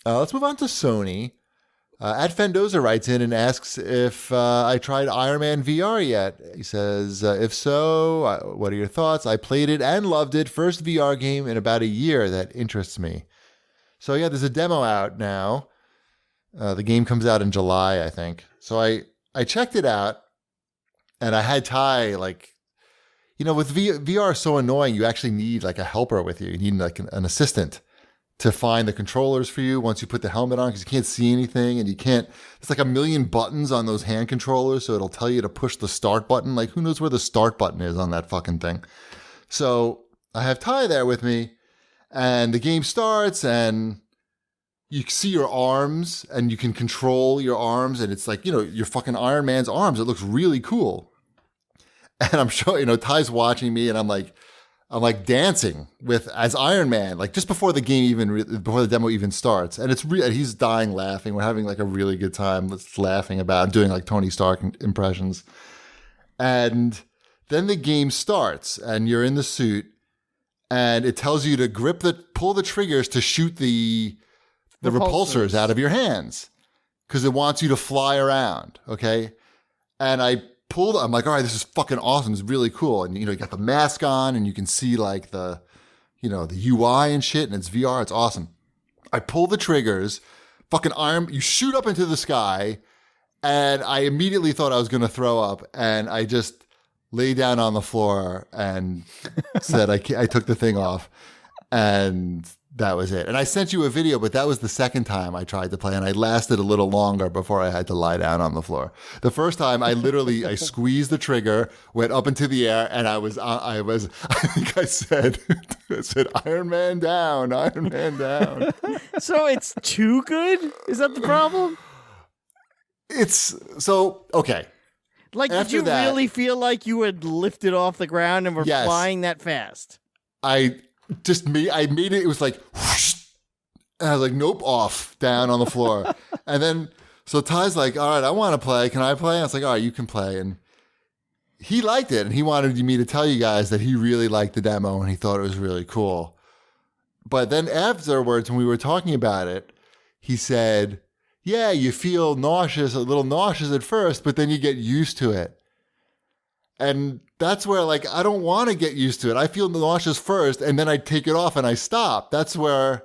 Let's move on to Sony. At Fendoza writes in and asks if I tried Iron Man VR yet. He says, if so, what are your thoughts? I played it and loved it. First VR game in about a year that interests me. So yeah, there's a demo out now. The game comes out in July, I think. So I checked it out, and I had Ty, like, with VR is so annoying, you actually need like a helper with you. You need like an assistant to find the controllers for you once you put the helmet on, because you can't see anything, and there's like a million buttons on those hand controllers, so it'll tell you to push the start button. Like, who knows where the start button is on that fucking thing? So I have Ty there with me, and the game starts, and you see your arms, and you can control your arms, and it's like, your fucking Iron Man's arms. It looks really cool. And I'm sure, Ty's watching me, and I'm like dancing as Iron Man, like just before the game before the demo even starts. And he's dying laughing. We're having like a really good time laughing about it, doing like Tony Stark impressions. And then the game starts and you're in the suit and it tells you to pull the triggers to shoot the repulsors out of your hands, because it wants you to fly around. Okay. And I'm like, all right, this is fucking awesome. It's really cool. And, you got the mask on and you can see like the UI and shit, and it's VR. It's awesome. I pull the triggers, you shoot up into the sky, and I immediately thought I was going to throw up, and I just lay down on the floor and said I took the thing off, and that was it. And I sent you a video, but that was the second time I tried to play, and I lasted a little longer before I had to lie down on the floor. The first time, I squeezed the trigger, went up into the air, and I think I said Iron Man down, Iron Man down. So it's too good? Is that the problem? Okay. Like, did you really feel like you had lifted off the ground and were flying that fast? I made it. It was like, whoosh, and I was like, nope, off, down on the floor. And then, so Ty's like, all right, I want to play. Can I play? And I was like, all right, you can play. And he liked it. And he wanted me to tell you guys that he really liked the demo and he thought it was really cool. But then afterwards, when we were talking about it, he said, yeah, you feel nauseous, a little nauseous at first, but then you get used to it. And that's where, like, I don't want to get used to it. I feel nauseous first, and then I take it off and I stop. That's where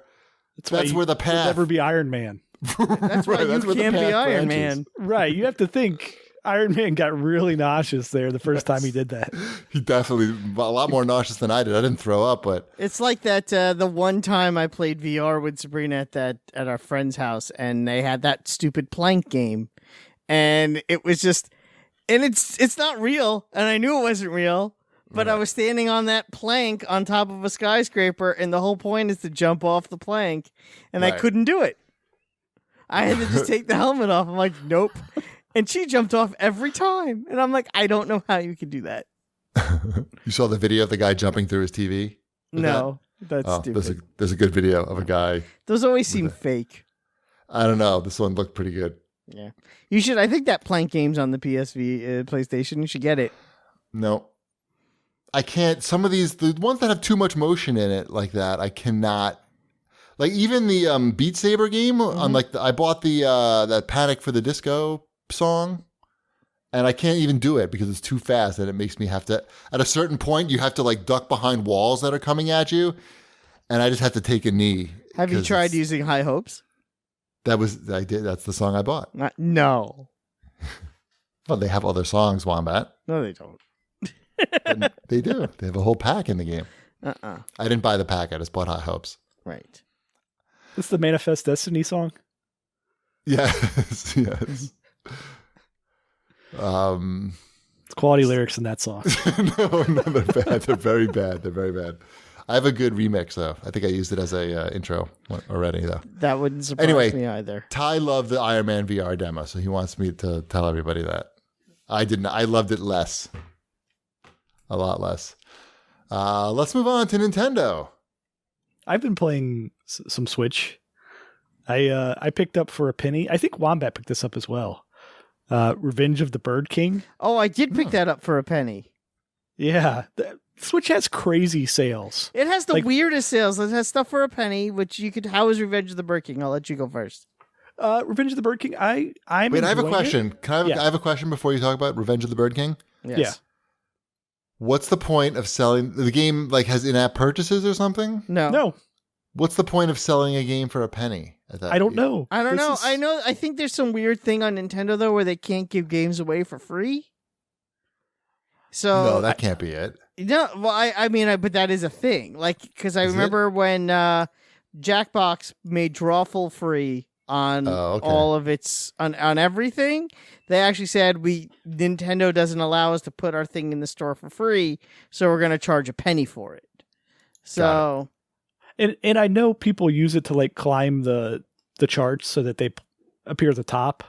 the path. You'll never be Iron Man. That's why you can't be Iron Man. Right. You have to think Iron Man got really nauseous there the first time he did that. He definitely, a lot more nauseous than I did. I didn't throw up, but. It's like that, the one time I played VR with Sabrina at our friend's house, and they had that stupid plank game. And it was just. And it's not real, and I knew it wasn't real, but I was standing on that plank on top of a skyscraper, and the whole point is to jump off the plank, and I couldn't do it. I had to just take the helmet off. I'm like, nope. And she jumped off every time, and I'm like, I don't know how you could do that. You saw the video of the guy jumping through his TV? No, that's stupid. There's a good video of a guy. Those always seem fake. I don't know. This one looked pretty good. Yeah. You should. I think that plank game's on the PlayStation. You should get it. No. I can't. Some of the ones that have too much motion in it like that, I cannot. Like even the Beat Saber game, I bought the that Panic for the Disco song, and I can't even do it because it's too fast, and it makes me have to. At a certain point, you have to like duck behind walls that are coming at you, and I just have to take a knee. Have you tried using High Hopes? I did. That's the song I bought. No. Well, they have other songs, Wombat. No, they don't. They do. They have a whole pack in the game. I didn't buy the pack. I just bought High Hopes. Right. This the Manifest Destiny song? Yes. Yes. It's quality lyrics in that song. No, they're bad. They're very bad. They're very bad. I have a good remix, though. I think I used it as a intro already, though. That wouldn't surprise me either. Ty loved the Iron Man VR demo, so he wants me to tell everybody that. I didn't. I loved it less. A lot less. Let's move on to Nintendo. I've been playing some Switch. I picked up for a penny. I think Wombat picked this up as well. Revenge of the Bird King. Oh, I did pick that up for a penny. Yeah. Switch has crazy sales. It has the Like- weirdest sales. It has stuff for a penny, which you could. How is Revenge of the Bird King? I'll let you go first. Revenge of the Bird King. I'm Wait, I have a enjoying question. it. Can I have, Yeah. I have a question before you talk about Revenge of the Bird King? Yes. Yeah. What's the point of selling the game? Like, has in-app purchases or something? No, What's the point of selling a game for a penny? At that I don't know. I don't This know. is- I think there's some weird thing on Nintendo though where they can't give games away for free. So No, that can't be it. no, well, I mean, but that is a thing. Like, because I Is it? remember when Jackbox made Drawful free on Oh, okay. all of its on everything. They actually said Nintendo doesn't allow us to put our thing in the store for free, so we're going to charge a penny for it. So And I know people use it to like climb the charts so that they appear at the top.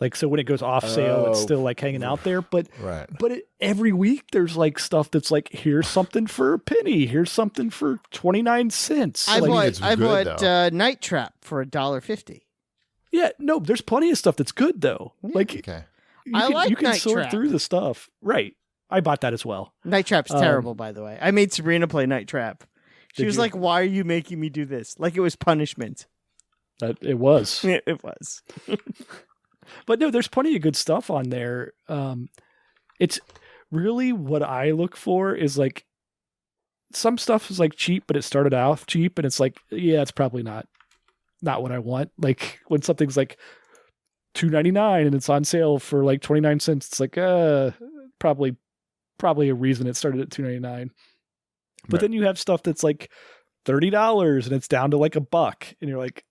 Like, so when it goes off sale, it's Oh. still like hanging out there. But Right. every week there's like stuff that's like, here's something for a penny, here's something for 29 cents. I Like, it's bought good, Night Trap for $1.50. yeah, no, there's plenty of stuff that's good though. Yeah. Like Okay. you can Night sort Trap. through the stuff. Right. I bought that as well. Night Trap's terrible, by the way. I made Sabrina play Night Trap. She Did was you? like, "Why are you making me do this?" Like it was punishment. It was. It was. But no, there's plenty of good stuff on there. It's really what I look for is like some stuff is like cheap, but it started off cheap, and it's like, yeah, it's probably not what I want. Like when something's like $2.99 and it's on sale for like 29 cents, it's like probably a reason it started at $2.99. But Right. then you have stuff that's like $30 and it's down to like $1, and you're like,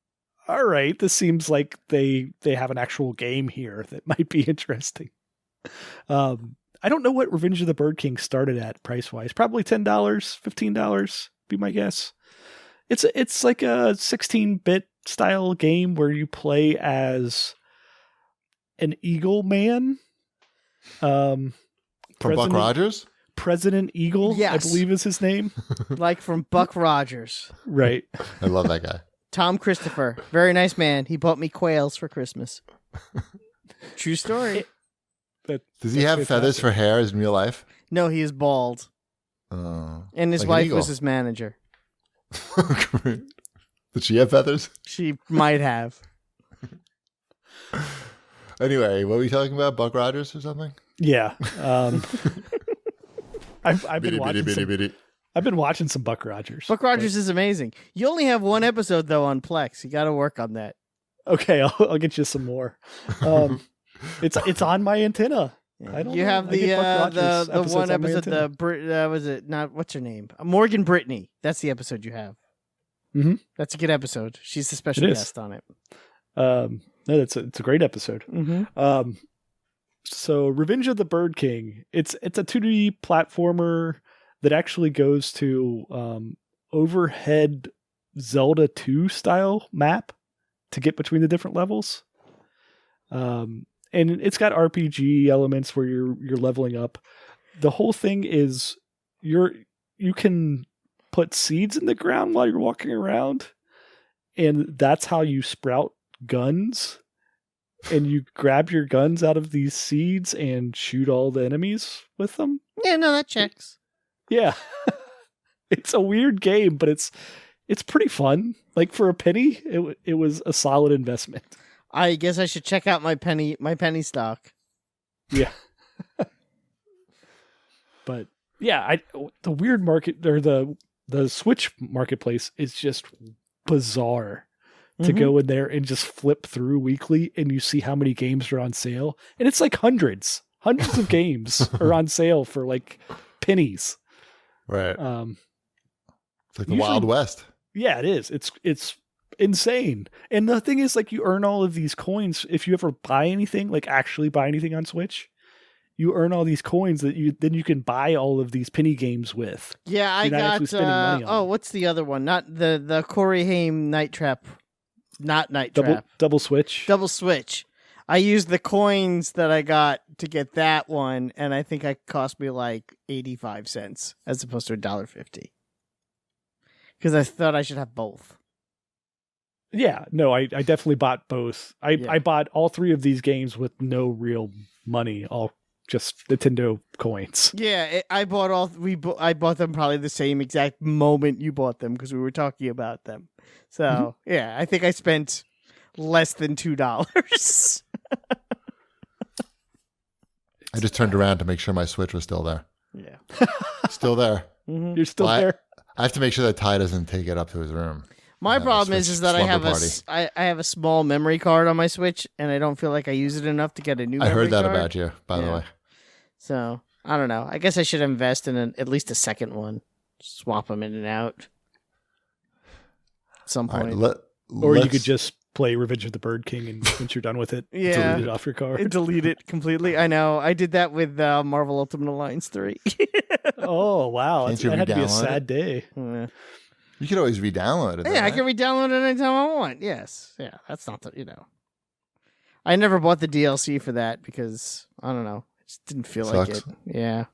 all right, this seems like they have an actual game here that might be interesting. I don't know what Revenge of the Bird King started at price wise. Probably $10, $15 be my guess. It's like a 16-bit style game where you play as an eagle man. From Buck Rogers? President Eagle, Yes. I believe is his name. Like from Buck Rogers. Right. I love that guy. Tom Christopher, very nice man. He bought me quails for Christmas. True story. Does he have feathers for hair as in real life? No, he is bald, Oh. and his Like an wife eagle. was his manager. Great. Did she have feathers? She might have. Anyway, what were we talking about? Buck Rogers or something? Yeah. I've been Bitty, watching bitty, some, bitty, bitty. I've been watching some Buck Rogers. Buck Rogers is amazing. You only have one episode though on Plex. You got to work on that. Okay, I'll get you some more. It's on my antenna. I don't You know. have I the get Buck Rogers the episodes one on my episode. antenna. Was it not? What's her name? Morgan Brittany. That's the episode you have. Mhm. That's a good episode. She's the special It is. guest on it. No, it's a great episode. Mm-hmm. So Revenge of the Bird King. It's a 2D platformer that actually goes to overhead Zelda 2 style map to get between the different levels. And it's got RPG elements where you're leveling up. The whole thing is you can put seeds in the ground while you're walking around, and that's how you sprout guns. And you grab your guns out of these seeds and shoot all the enemies with them. Yeah, no, that checks. Yeah. It's a weird game, but it's pretty fun. Like for a penny, it was a solid investment. I guess I should check out my penny stock. Yeah. But yeah, the weird market or the Switch marketplace is just bizarre to go in there and just flip through weekly and you see how many games are on sale. And it's like hundreds of games are on sale for like pennies. Right. It's like the usually- Wild West. Yeah, it is. It's insane. And the thing is, like, you earn all of these coins if you ever buy anything, like actually buy anything on Switch. You earn all these coins that you can buy all of these penny games with. Yeah, I You're not got. actually spending money on it. What's the other one? Not the Corey Haim Night Trap. Not Night Trap. Double Switch. Double Switch. I used the coins that I got to get that one, and I think it cost me like 85 cents as opposed to $1.50. Because I thought I should have both. Yeah, no, I definitely bought both. Yeah. I bought all three of these games with no real money, all just Nintendo coins. Yeah, I bought I bought them probably the same exact moment you bought them because we were talking about them. So yeah, I think I spent less than $2. I just turned around to make sure my Switch was still there. Yeah, Still there. You're still Well, there. I have to make sure that Ty doesn't take it up to his room. my Have a problem Switch is that I have slumber I have a small memory card on my Switch, and I don't feel like I use it enough to get a new. I heard that card. about you, by the Yeah. way. So I don't know. I guess I should invest in at least a second one. Swap them in and out. At some All point. right, Or you let's- could just play Revenge of the Bird King, and once you're done with it, Yeah. delete it off your card. Delete it completely. I know. I did that with Marvel Ultimate Alliance 3. Oh wow, Can't you that had to be a re-download sad day. Yeah, You could always re-download it. though, I right? can re-download it anytime I want. Yes. Yeah, that's not the. I never bought the DLC for that because, I don't know, it just didn't feel like Sucks. it. Yeah.